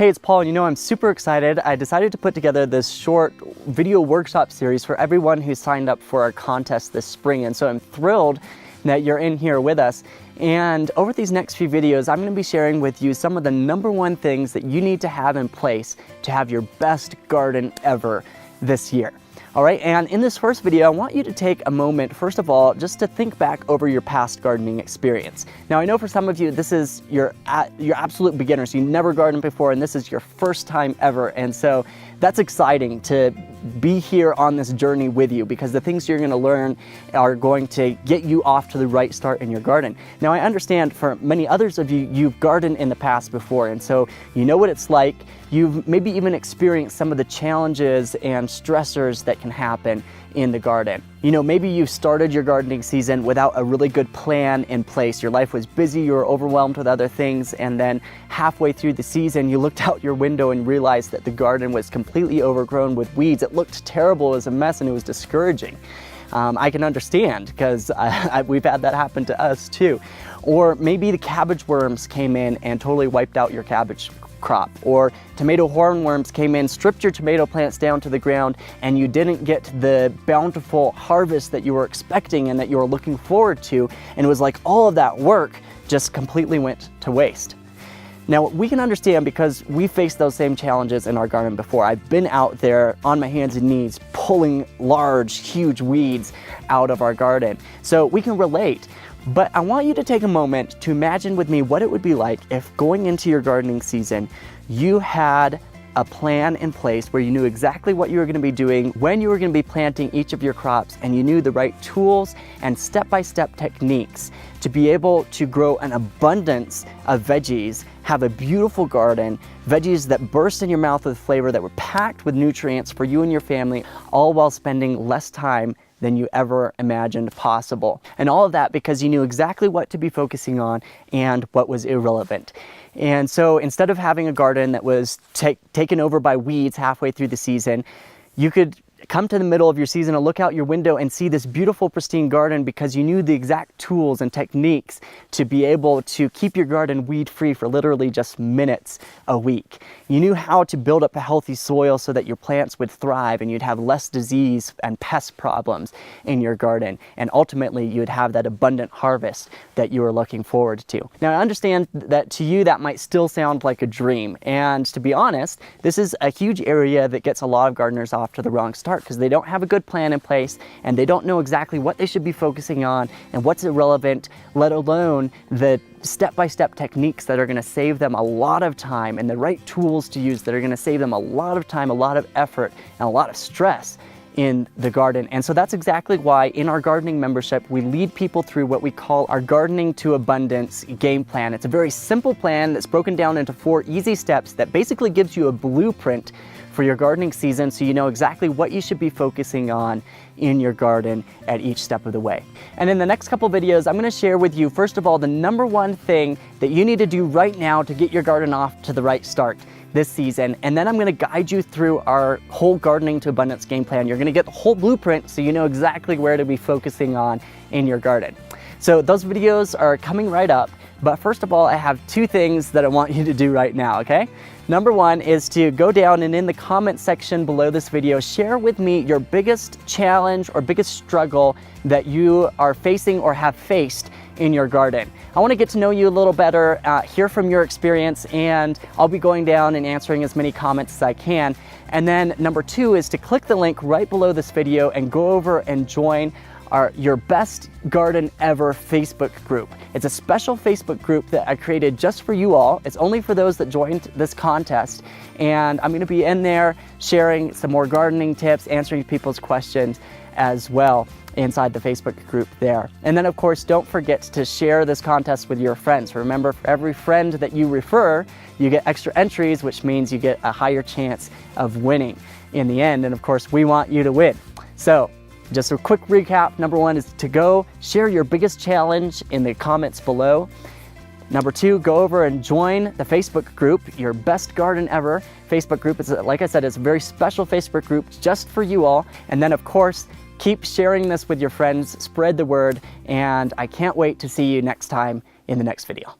Hey, it's Paul, and I'm super excited. I decided to put together this short video workshop series for everyone who signed up for our contest this spring, and so I'm thrilled that you're in here with us. And over these next few videos, I'm going to be sharing with you some of the #1 things that you need to have in place to have your best garden ever this year. All right, and in this first video, I want you to take a moment, first of all, just to think back over your past gardening experience. Now, I know for some of you, this is your absolute beginner, so you never gardened before, and this is your first time ever, and so that's exciting to be here on this journey with you, because the things you're going to learn are going to get you off to the right start in your garden. Now, I understand for many others of you, you've gardened in the past before, and so you know what it's like. You've maybe even experienced some of the challenges and stressors that can happen in the garden. Maybe you started your gardening season without a really good plan in place. Your life was busy, you were overwhelmed with other things, and then halfway through the season, you looked out your window and realized that the garden was completely overgrown with weeds. It looked terrible, it was a mess, and it was discouraging. I can understand, because we've had that happen to us too. Or maybe the cabbage worms came in and totally wiped out your cabbage crop, or tomato hornworms came in, stripped your tomato plants down to the ground, and you didn't get the bountiful harvest that you were expecting and that you were looking forward to, and it was like all of that work just completely went to waste. Now, we can understand, because we faced those same challenges in our garden before. I've been out there on my hands and knees pulling large, huge weeds out of our garden, so we can relate. But I want you to take a moment to imagine with me what it would be like if, going into your gardening season, you had a plan in place where you knew exactly what you were going to be doing, when you were going to be planting each of your crops, and you knew the right tools and step-by-step techniques to be able to grow an abundance of veggies, have a beautiful garden, veggies that burst in your mouth with flavor, that were packed with nutrients for you and your family, all while spending less time than you ever imagined possible. And all of that because you knew exactly what to be focusing on and what was irrelevant. And so instead of having a garden that was taken over by weeds halfway through the season, you could come to the middle of your season and look out your window and see this beautiful, pristine garden, because you knew the exact tools and techniques to be able to keep your garden weed-free for literally just minutes a week. You knew how to build up a healthy soil so that your plants would thrive and you'd have less disease and pest problems in your garden. And ultimately, you'd have that abundant harvest that you were looking forward to. Now, I understand that to you, that might still sound like a dream. And to be honest, this is a huge area that gets a lot of gardeners off to the wrong start, because they don't have a good plan in place and they don't know exactly what they should be focusing on and what's irrelevant, let alone the step-by-step techniques that are going to save them a lot of time, and the right tools to use that are going to save them a lot of time, a lot of effort, and a lot of stress in the garden. And so that's exactly why in our gardening membership, we lead people through what we call our Gardening to Abundance game plan. It's a very simple plan that's broken down into 4 easy steps that basically gives you a blueprint for your gardening season, so you know exactly what you should be focusing on in your garden at each step of the way. And in the next couple videos, I'm going to share with you, first of all, the #1 thing that you need to do right now to get your garden off to the right start this season. And then I'm going to guide you through our whole Gardening to Abundance game plan. You're going to get the whole blueprint so you know exactly where to be focusing on in your garden. So those videos are coming right up. But first of all, I have 2 things that I want you to do right now, okay? #1 is to go down and in the comment section below this video, share with me your biggest challenge or biggest struggle that you are facing or have faced in your garden. I want to get to know you a little better, hear from your experience, and I'll be going down and answering as many comments as I can. And then #2 is to click the link right below this video and go over and join your Best Garden Ever Facebook group. It's a special Facebook group that I created just for you all. It's only for those that joined this contest, and I'm going to be in there sharing some more gardening tips, answering people's questions as well inside the Facebook group there. And then, of course, don't forget to share this contest with your friends. Remember, for every friend that you refer, you get extra entries, which means you get a higher chance of winning in the end. And of course, we want you to win. So just a quick recap. #1 is to go share your biggest challenge in the comments below. #2, go over and join the Facebook group, your Best Garden Ever Facebook group. It's, like I said, it's a very special Facebook group just for you all. And then, of course, keep sharing this with your friends, spread the word, and I can't wait to see you next time in the next video.